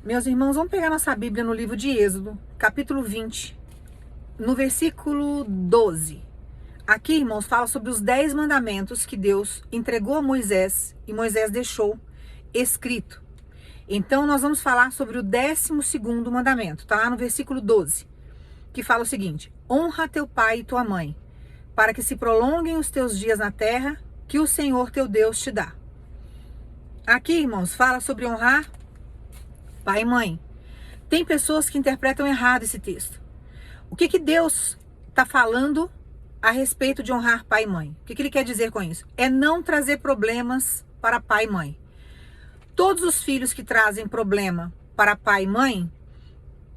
Meus irmãos, vamos pegar nossa Bíblia no livro de Êxodo, capítulo 20, no versículo 12. Aqui, irmãos, fala sobre os 10 mandamentos que Deus entregou a Moisés e Moisés deixou escrito. Então, nós vamos falar sobre o 12º mandamento, tá lá no versículo 12, que fala o seguinte: honra teu pai e tua mãe, para que se prolonguem os teus dias na terra que o Senhor teu Deus te dá. Aqui, irmãos, fala sobre honrar pai e mãe. Tem pessoas que interpretam errado esse texto. O que Deus está falando a respeito de honrar pai e mãe? O que Ele quer dizer com isso? É não trazer problemas para pai e mãe. Todos os filhos que trazem problema para pai e mãe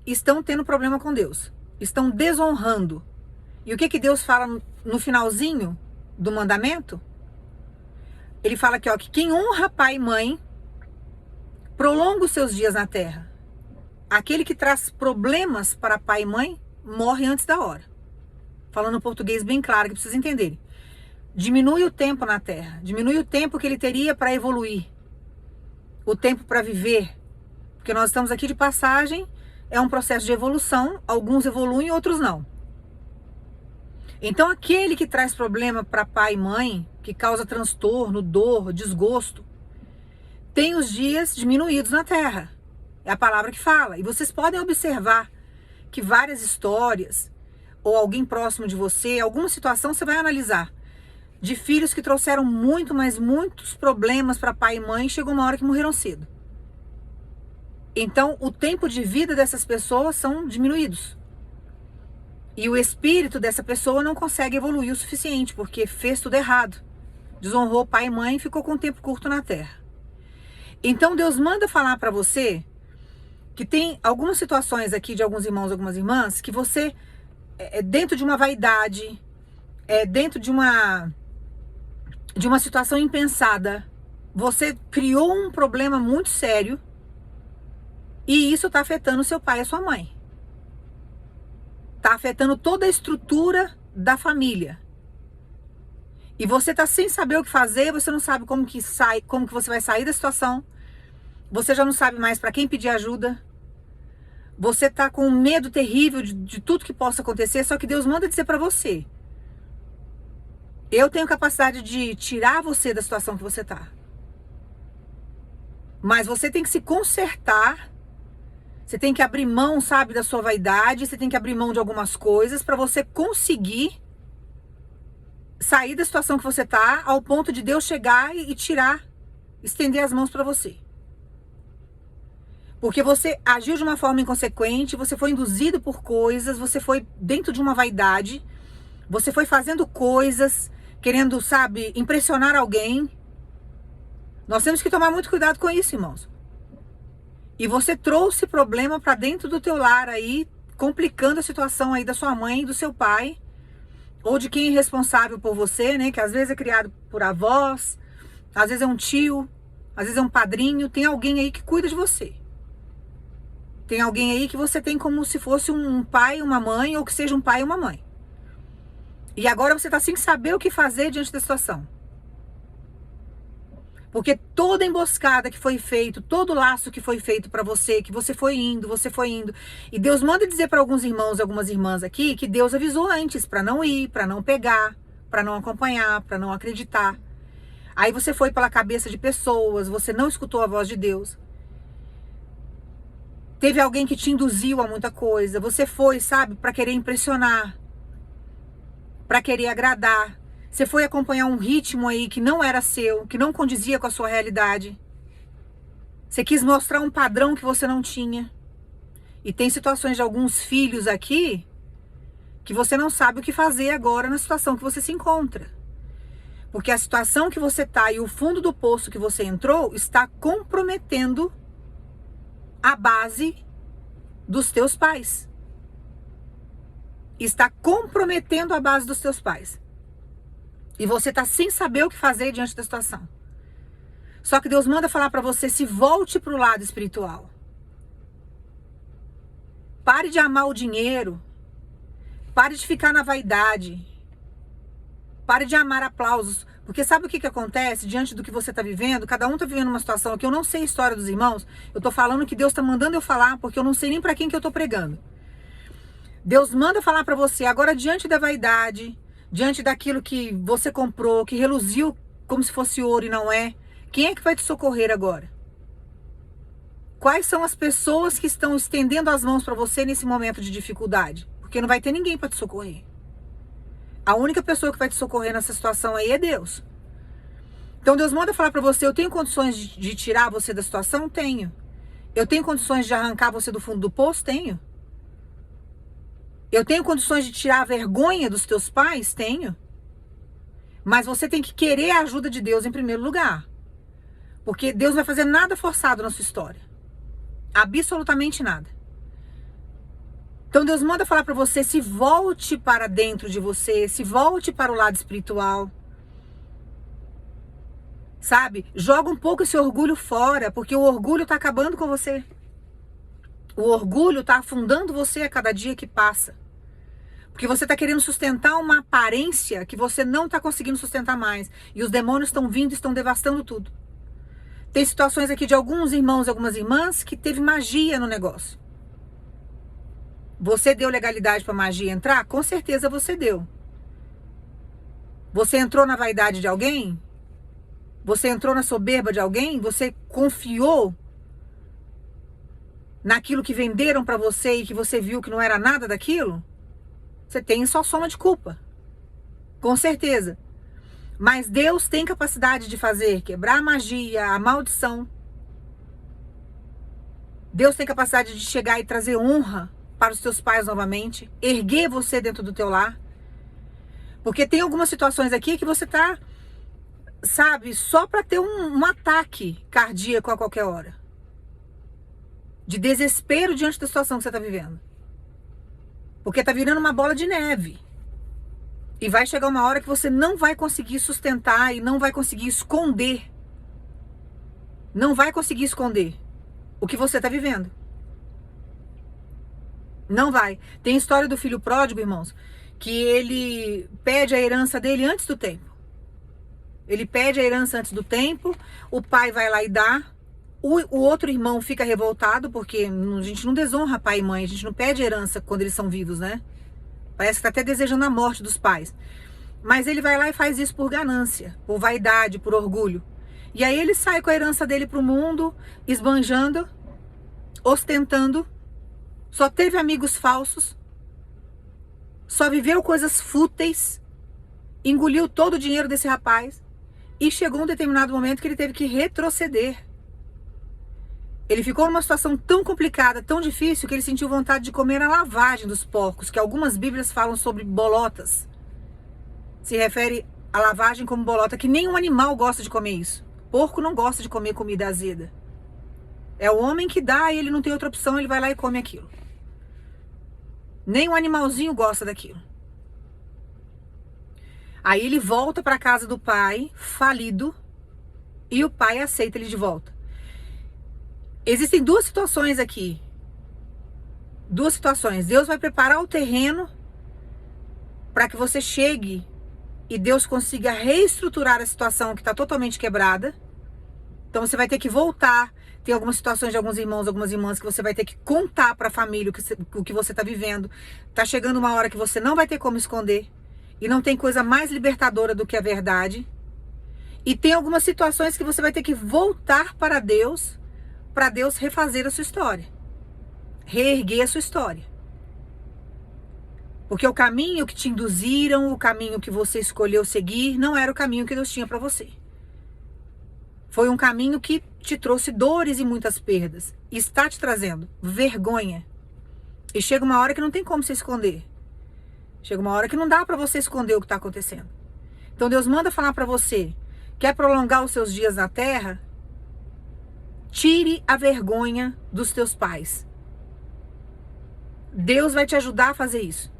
estão tendo problema com Deus. Estão desonrando. E o que Deus fala no finalzinho do mandamento? Ele fala aqui, ó, que quem honra pai e mãe prolonga os seus dias na terra. Aquele que traz problemas para pai e mãe morre antes da hora. Falando português bem claro, que precisa entenderem. Diminui o tempo na terra. Diminui o tempo que ele teria para evoluir. O tempo para viver. Porque nós estamos aqui de passagem. É um processo de evolução. Alguns evoluem, outros não. Então aquele que traz problema para pai e mãe, que causa transtorno, dor, desgosto, tem os dias diminuídos na terra. É a palavra que fala. E vocês podem observar que várias histórias, ou alguém próximo de você, alguma situação você vai analisar, de filhos que trouxeram muito, mas muitos problemas para pai e mãe, chegou uma hora que morreram cedo. Então, o tempo de vida dessas pessoas são diminuídos. E o espírito dessa pessoa não consegue evoluir o suficiente, porque fez tudo errado. Desonrou pai e mãe e ficou com um tempo curto na terra. Então Deus manda falar para você que tem algumas situações aqui de alguns irmãos, algumas irmãs, que você, dentro de uma vaidade, dentro de uma situação impensada, você criou um problema muito sério e isso está afetando seu pai e a sua mãe. Está afetando toda a estrutura da família. E você está sem saber o que fazer, você não sabe como que você vai sair da situação. Você já não sabe mais para quem pedir ajuda. Você está com um medo terrível de tudo que possa acontecer, só que Deus manda dizer para você: eu tenho capacidade de tirar você da situação que você está. Mas você tem que se consertar. Você tem que abrir mão, sabe, da sua vaidade. Você tem que abrir mão de algumas coisas para você conseguir sair da situação que você está, ao ponto de Deus chegar e tirar, estender as mãos para você. Porque você agiu de uma forma inconsequente, você foi induzido por coisas, você foi dentro de uma vaidade, você foi fazendo coisas, querendo, sabe, impressionar alguém. Nós temos que tomar muito cuidado com isso, irmãos. E você trouxe problema para dentro do teu lar aí, complicando a situação aí da sua mãe e do seu pai, ou de quem é responsável por você, né? Que às vezes é criado por avós, às vezes é um tio, às vezes é um padrinho, tem alguém aí que cuida de você. Tem alguém aí que você tem como se fosse um pai, uma mãe, ou que seja um pai e uma mãe. E agora você está sem saber o que fazer diante da situação. Porque toda emboscada que foi feito, todo laço que foi feito para você, que você foi indo. E Deus manda dizer para alguns irmãos e algumas irmãs aqui que Deus avisou antes para não ir, para não pegar, para não acompanhar, para não acreditar. Aí você foi pela cabeça de pessoas, você não escutou a voz de Deus. Teve alguém que te induziu a muita coisa. Você foi, sabe, para querer impressionar, para querer agradar. Você foi acompanhar um ritmo aí que não era seu, que não condizia com a sua realidade. Você quis mostrar um padrão que você não tinha. E tem situações de alguns filhos aqui que você não sabe o que fazer agora na situação que você se encontra. Porque a situação que você está e o fundo do poço que você entrou está comprometendo a base dos teus pais. Está comprometendo a base dos teus pais. E você está sem saber o que fazer diante da situação. Só que Deus manda falar para você: se volte para o lado espiritual. Pare de amar o dinheiro. Pare de ficar na vaidade. Pare de amar aplausos. Porque sabe o que acontece diante do que você está vivendo? Cada um está vivendo uma situação que eu não sei a história dos irmãos. Eu estou falando que Deus está mandando eu falar, porque eu não sei nem para quem que eu estou pregando. Deus manda falar para você. Agora, diante da vaidade, diante daquilo que você comprou, que reluziu como se fosse ouro e não é, quem é que vai te socorrer agora? Quais são as pessoas que estão estendendo as mãos para você nesse momento de dificuldade? Porque não vai ter ninguém para te socorrer. A única pessoa que vai te socorrer nessa situação aí é Deus. Então Deus manda falar para você, eu tenho condições de tirar você da situação? Tenho. Eu tenho condições de arrancar você do fundo do poço? Tenho. Eu tenho condições de tirar a vergonha dos teus pais? Tenho. Mas você tem que querer a ajuda de Deus em primeiro lugar. Porque Deus não vai fazer nada forçado na sua história. Absolutamente nada. Então Deus manda falar para você, se volte para dentro de você, se volte para o lado espiritual. Sabe? Joga um pouco esse orgulho fora, porque o orgulho está acabando com você. O orgulho está afundando você a cada dia que passa. Porque você está querendo sustentar uma aparência que você não está conseguindo sustentar mais. E os demônios estão vindo e estão devastando tudo. Tem situações aqui de alguns irmãos e algumas irmãs que teve magia no negócio. Você deu legalidade para magia entrar? Com certeza você deu. Você entrou na vaidade de alguém? Você entrou na soberba de alguém? Você confiou naquilo que venderam para você e que você viu que não era nada daquilo? Você tem só soma de culpa. Com certeza. Mas Deus tem capacidade de fazer quebrar a magia, a maldição. Deus tem capacidade de chegar e trazer honra para os teus pais novamente, erguer você dentro do teu lar. Porque tem algumas situações aqui que você tá, sabe, só para ter um ataque cardíaco a qualquer hora. De desespero diante da situação que você está vivendo. Porque tá virando uma bola de neve. E vai chegar uma hora que você não vai conseguir sustentar e não vai conseguir esconder. Não vai conseguir esconder o que você tá vivendo. Não vai. Tem a história do filho pródigo, irmãos, que ele pede a herança dele antes do tempo. Ele pede a herança antes do tempo, o pai vai lá e dá. O outro irmão fica revoltado, porque a gente não desonra pai e mãe, a gente não pede herança quando eles são vivos, né? Parece que tá até desejando a morte dos pais. Mas ele vai lá e faz isso por ganância, por vaidade, por orgulho. E aí ele sai com a herança dele pro mundo, esbanjando, ostentando, só teve amigos falsos, só viveu coisas fúteis, engoliu todo o dinheiro desse rapaz e chegou um determinado momento que ele teve que retroceder. Ele ficou numa situação tão complicada, tão difícil, que ele sentiu vontade de comer a lavagem dos porcos, que algumas bíblias falam sobre bolotas. Se refere à lavagem como bolota, que nenhum animal gosta de comer isso. Porco não gosta de comer comida azeda. É o homem que dá e ele não tem outra opção, ele vai lá e come aquilo. Nem um animalzinho gosta daquilo. Aí ele volta para a casa do pai, falido, e o pai aceita ele de volta. Existem duas situações aqui. Duas situações. Deus vai preparar o terreno para que você chegue e Deus consiga reestruturar a situação que está totalmente quebrada. Então você vai ter que voltar. Tem algumas situações de alguns irmãos, algumas irmãs que você vai ter que contar para a família o que você está vivendo. Tá chegando uma hora que você não vai ter como esconder. E não tem coisa mais libertadora do que a verdade. E tem algumas situações que você vai ter que voltar para Deus refazer a sua história. Reerguer a sua história. Porque o caminho que te induziram, o caminho que você escolheu seguir, não era o caminho que Deus tinha para você. Foi um caminho que te trouxe dores e muitas perdas. E está te trazendo vergonha. E chega uma hora que não tem como se esconder. Chega uma hora que não dá para você esconder o que está acontecendo. Então Deus manda falar para você, quer prolongar os seus dias na terra? Tire a vergonha dos teus pais. Deus vai te ajudar a fazer isso.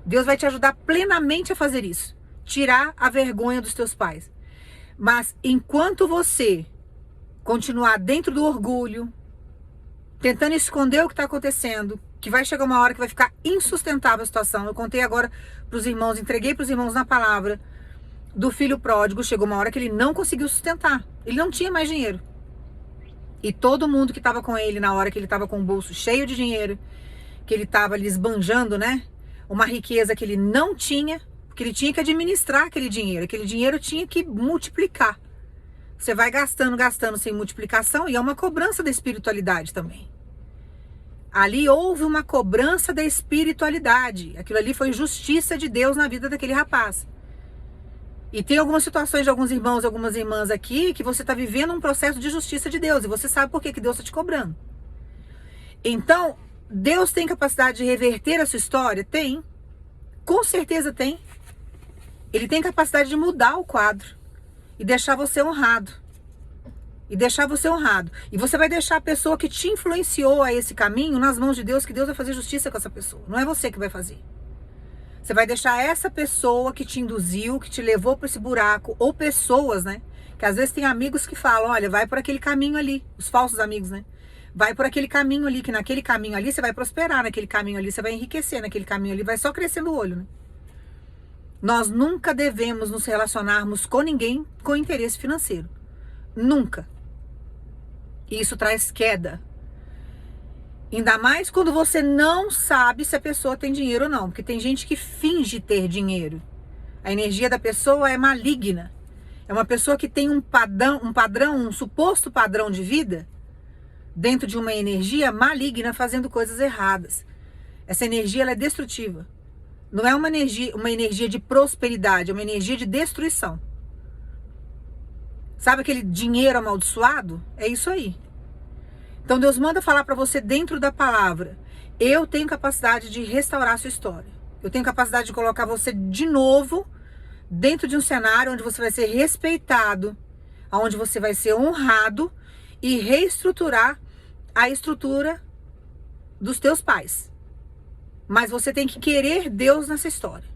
Deus vai te ajudar plenamente a fazer isso. Tirar a vergonha dos teus pais. Mas enquanto você continuar dentro do orgulho, tentando esconder o que está acontecendo, que vai chegar uma hora que vai ficar insustentável a situação. Eu contei agora para os irmãos, entreguei para os irmãos na palavra do filho pródigo, chegou uma hora que ele não conseguiu sustentar. Ele não tinha mais dinheiro. E todo mundo que estava com ele na hora que ele estava com o bolso cheio de dinheiro, que ele estava ali esbanjando, né? Uma riqueza que ele não tinha, porque ele tinha que administrar aquele dinheiro tinha que multiplicar. Você vai gastando, gastando sem multiplicação, e é uma cobrança da espiritualidade também. Ali houve uma cobrança da espiritualidade. Aquilo ali foi justiça de Deus na vida daquele rapaz. E tem algumas situações de alguns irmãos e algumas irmãs aqui que você está vivendo um processo de justiça de Deus. E você sabe por que Deus está te cobrando. Então, Deus tem capacidade de reverter a sua história? Tem. Com certeza tem. Ele tem capacidade de mudar o quadro. E deixar você honrado. E deixar você honrado. E você vai deixar a pessoa que te influenciou a esse caminho nas mãos de Deus, que Deus vai fazer justiça com essa pessoa. Não é você que vai fazer. Você vai deixar essa pessoa que te induziu, que te levou para esse buraco, ou pessoas, né? Que às vezes tem amigos que falam, olha, vai por aquele caminho ali. Os falsos amigos, né? Vai por aquele caminho ali, que naquele caminho ali você vai prosperar, naquele caminho ali você vai enriquecer, naquele caminho ali vai só crescendo o olho, né? Nós nunca devemos nos relacionarmos com ninguém com interesse financeiro. Nunca. E isso traz queda. Ainda mais quando você não sabe se a pessoa tem dinheiro ou não. Porque tem gente que finge ter dinheiro. A energia da pessoa é maligna. É uma pessoa que tem um suposto padrão de vida dentro de uma energia maligna fazendo coisas erradas. Essa energia ela é destrutiva. Não é uma energia de prosperidade, é uma energia de destruição. Sabe aquele dinheiro amaldiçoado? É isso aí. Então Deus manda falar para você dentro da palavra. Eu tenho capacidade de restaurar a sua história. Eu tenho capacidade de colocar você de novo dentro de um cenário onde você vai ser respeitado, onde você vai ser honrado e reestruturar a estrutura dos teus pais. Mas você tem que querer Deus nessa história.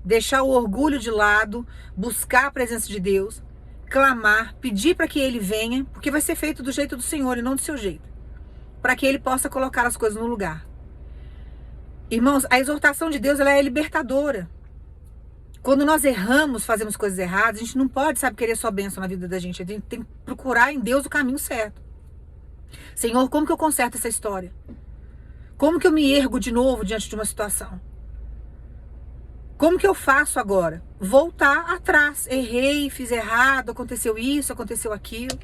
Deixar o orgulho de lado, buscar a presença de Deus, clamar, pedir para que Ele venha, porque vai ser feito do jeito do Senhor e não do seu jeito. Para que Ele possa colocar as coisas no lugar. Irmãos, a exortação de Deus ela é libertadora. Quando nós erramos, fazemos coisas erradas, a gente não pode, sabe, querer só bênção na vida da gente. A gente tem que procurar em Deus o caminho certo. Senhor, como que eu conserto essa história? Como que eu me ergo de novo diante de uma situação? Como que eu faço agora? Voltar atrás. Errei, fiz errado, aconteceu isso, aconteceu aquilo.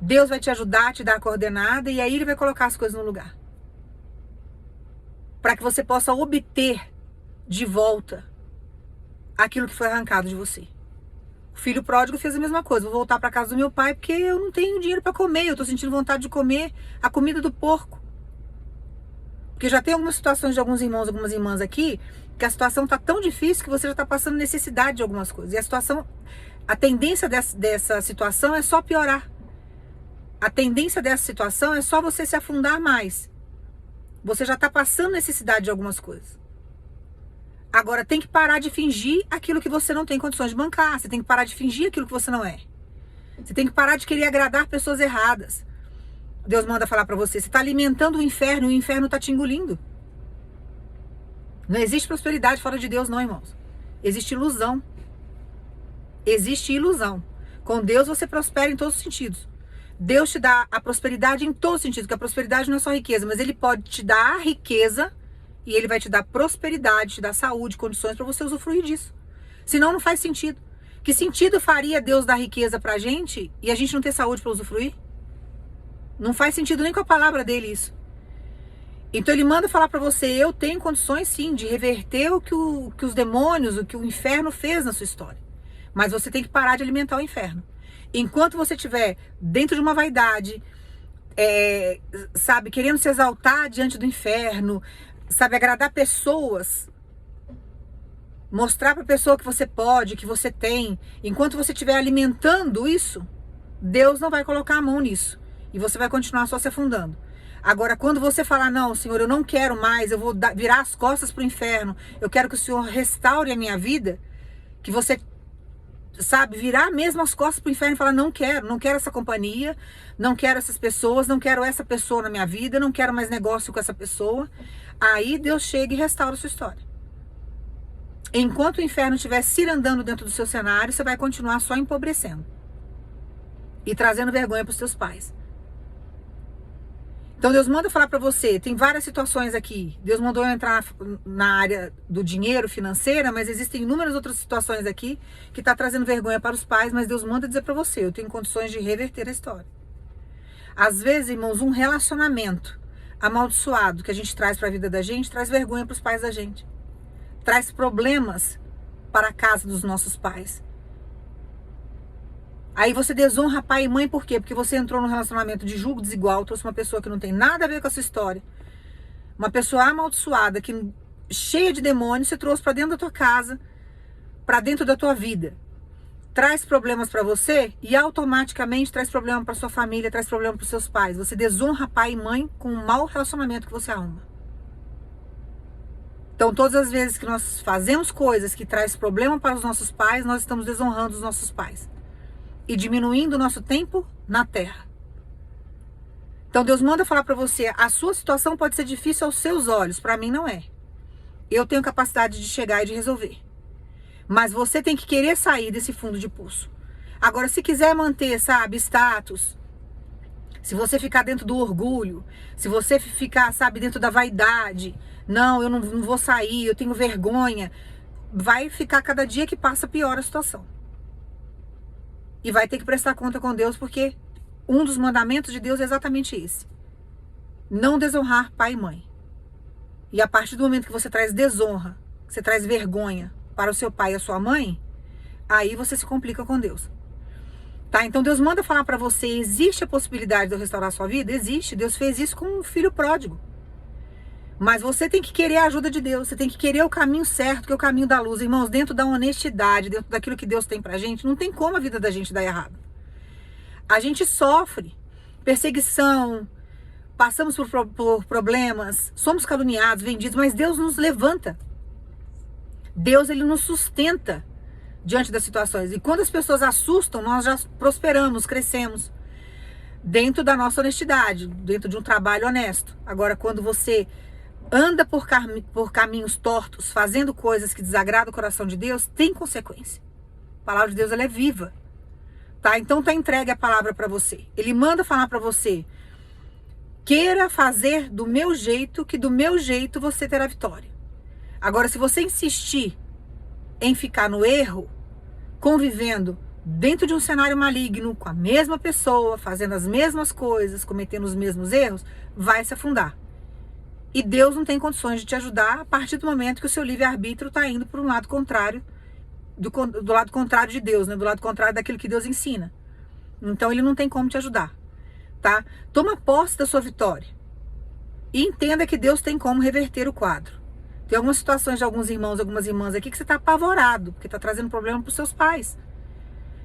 Deus vai te ajudar, te dar a coordenada e aí Ele vai colocar as coisas no lugar. Para que você possa obter de volta aquilo que foi arrancado de você. O filho pródigo fez a mesma coisa. Vou voltar para casa do meu pai porque eu não tenho dinheiro para comer. Eu estou sentindo vontade de comer a comida do porco. Porque já tem algumas situações de alguns irmãos, algumas irmãs aqui, que a situação está tão difícil que você já está passando necessidade de algumas coisas. E a tendência dessa situação é só piorar. A tendência dessa situação é só você se afundar mais. Você já está passando necessidade de algumas coisas. Agora, tem que parar de fingir aquilo que você não tem condições de bancar. Você tem que parar de fingir aquilo que você não é. Você tem que parar de querer agradar pessoas erradas. Deus manda falar para você, você está alimentando o inferno e o inferno está te engolindo. Não existe prosperidade fora de Deus não, irmãos. Existe ilusão. Existe ilusão. Com Deus você prospera em todos os sentidos. Deus te dá a prosperidade em todos os sentidos, porque a prosperidade não é só riqueza, mas Ele pode te dar a riqueza e Ele vai te dar prosperidade, te dar saúde, condições para você usufruir disso. Senão não faz sentido. Que sentido faria Deus dar riqueza pra gente e a gente não ter saúde para usufruir? Não faz sentido nem com a palavra dele isso. Então Ele manda falar para você, eu tenho condições sim de reverter o que os demônios, o que o inferno fez na sua história. Mas você tem que parar de alimentar o inferno. Enquanto você estiver dentro de uma vaidade, sabe, querendo se exaltar diante do inferno, sabe, agradar pessoas, mostrar para a pessoa que você pode, que você tem, enquanto você estiver alimentando isso, Deus não vai colocar a mão nisso. E você vai continuar só se afundando. Agora, quando você falar, não, Senhor, eu não quero mais, eu vou virar as costas para o inferno, eu quero que o Senhor restaure a minha vida, que você, sabe, virar mesmo as costas para o inferno e falar, não quero essa companhia, não quero essas pessoas, não quero essa pessoa na minha vida, não quero mais negócio com essa pessoa. Aí Deus chega e restaura a sua história. Enquanto o inferno estiver cirandando dentro do seu cenário, você vai continuar só empobrecendo e trazendo vergonha para os seus pais. Então Deus manda falar para você, tem várias situações aqui. Deus mandou eu entrar na área do dinheiro, financeira, mas existem inúmeras outras situações aqui que está trazendo vergonha para os pais, mas Deus manda dizer para você, eu tenho condições de reverter a história. Às vezes, irmãos, um relacionamento amaldiçoado que a gente traz para a vida da gente, traz vergonha para os pais da gente. Traz problemas para a casa dos nossos pais. Aí você desonra pai e mãe, por quê? Porque você entrou num relacionamento de julgo desigual, trouxe uma pessoa que não tem nada a ver com a sua história. Uma pessoa amaldiçoada, cheia de demônios, você trouxe para dentro da tua casa, para dentro da tua vida. Traz problemas para você e automaticamente traz problema para sua família, traz problema para os seus pais. Você desonra pai e mãe com um mau relacionamento que você arruma. Então, todas as vezes que nós fazemos coisas que traz problema para os nossos pais, nós estamos desonrando os nossos pais e diminuindo o nosso tempo na terra. Então Deus manda falar para você, a sua situação pode ser difícil aos seus olhos, para mim não é. Eu tenho capacidade de chegar e de resolver. Mas você tem que querer sair desse fundo de poço. Agora, se quiser manter, sabe, status, se você ficar dentro do orgulho, se você ficar, sabe, dentro da vaidade, não, eu não vou sair, eu tenho vergonha, vai ficar cada dia que passa pior a situação. E vai ter que prestar conta com Deus, porque um dos mandamentos de Deus é exatamente esse. Não desonrar pai e mãe. E a partir do momento que você traz desonra, que você traz vergonha para o seu pai e a sua mãe, aí você se complica com Deus. Tá? Então Deus manda falar para você, existe a possibilidade de eu restaurar a sua vida? Existe. Deus fez isso com um filho pródigo. Mas você tem que querer a ajuda de Deus, você tem que querer o caminho certo, que é o caminho da luz. Irmãos, dentro da honestidade, dentro daquilo que Deus tem pra gente, não tem como a vida da gente dar errado. A gente sofre perseguição, passamos por problemas, somos caluniados, vendidos, mas Deus nos levanta. Deus, Ele nos sustenta diante das situações. E quando as pessoas assustam, nós já prosperamos, crescemos. Dentro da nossa honestidade, dentro de um trabalho honesto. Agora, quando você anda por caminhos tortos, fazendo coisas que desagradam o coração de Deus, tem consequência. A palavra de Deus, ela é viva. Tá? Então tá entregue a palavra para você. Ele manda falar para você, queira fazer do meu jeito, que do meu jeito você terá vitória. Agora, se você insistir em ficar no erro, convivendo dentro de um cenário maligno, com a mesma pessoa, fazendo as mesmas coisas, cometendo os mesmos erros, vai se afundar. E Deus não tem condições de te ajudar a partir do momento que o seu livre-arbítrio está indo por um lado contrário, do lado contrário de Deus, né? Do lado contrário daquilo que Deus ensina. Então Ele não tem como te ajudar, tá? Toma posse da sua vitória. E entenda que Deus tem como reverter o quadro. Tem algumas situações de alguns irmãos, algumas irmãs aqui que você está apavorado, porque está trazendo problema para os seus pais.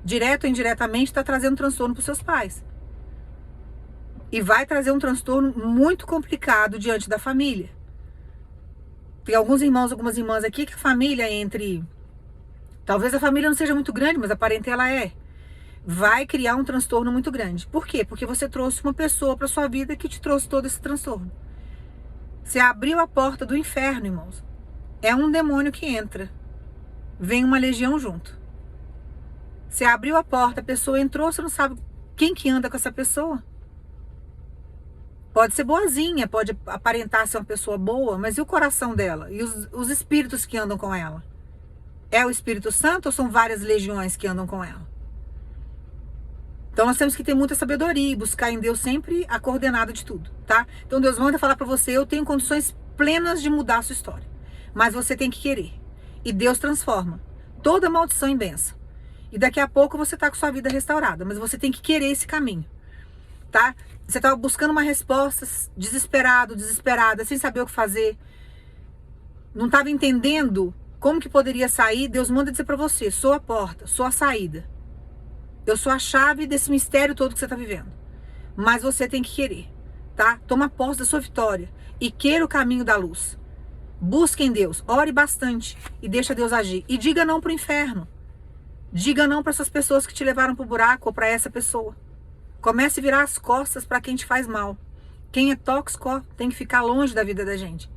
Direto ou indiretamente está trazendo transtorno para os seus pais. E vai trazer um transtorno muito complicado diante da família. Tem alguns irmãos, algumas irmãs aqui que a família talvez a família não seja muito grande, mas a parentela é. Vai criar um transtorno muito grande. Por quê? Porque você trouxe uma pessoa para sua vida que te trouxe todo esse transtorno. Você abriu a porta do inferno, irmãos. É um demônio que entra. Vem uma legião junto. Você abriu a porta, a pessoa entrou, você não sabe quem que anda com essa pessoa. Pode ser boazinha, pode aparentar ser uma pessoa boa, mas e o coração dela? E os espíritos que andam com ela? É o Espírito Santo ou são várias legiões que andam com ela? Então nós temos que ter muita sabedoria e buscar em Deus sempre a coordenada de tudo, tá? Então Deus manda falar para você, eu tenho condições plenas de mudar a sua história. Mas você tem que querer. E Deus transforma toda maldição em bênção. E daqui a pouco você tá com sua vida restaurada, mas você tem que querer esse caminho, tá? Você estava buscando uma resposta, desesperado, desesperada, sem saber o que fazer. Não estava entendendo como que poderia sair. Deus manda dizer para você, sou a porta, sou a saída. Eu sou a chave desse mistério todo que você está vivendo. Mas você tem que querer, tá? Toma posse da sua vitória e queira o caminho da luz. Busque em Deus, ore bastante e deixa Deus agir. E diga não pro inferno. Diga não para essas pessoas que te levaram pro buraco ou para essa pessoa. Comece a virar as costas para quem te faz mal. Quem é tóxico tem que ficar longe da vida da gente.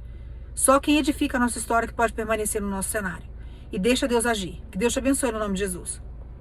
Só quem edifica a nossa história que pode permanecer no nosso cenário. e deixa Deus agir. Que Deus te abençoe no nome de Jesus.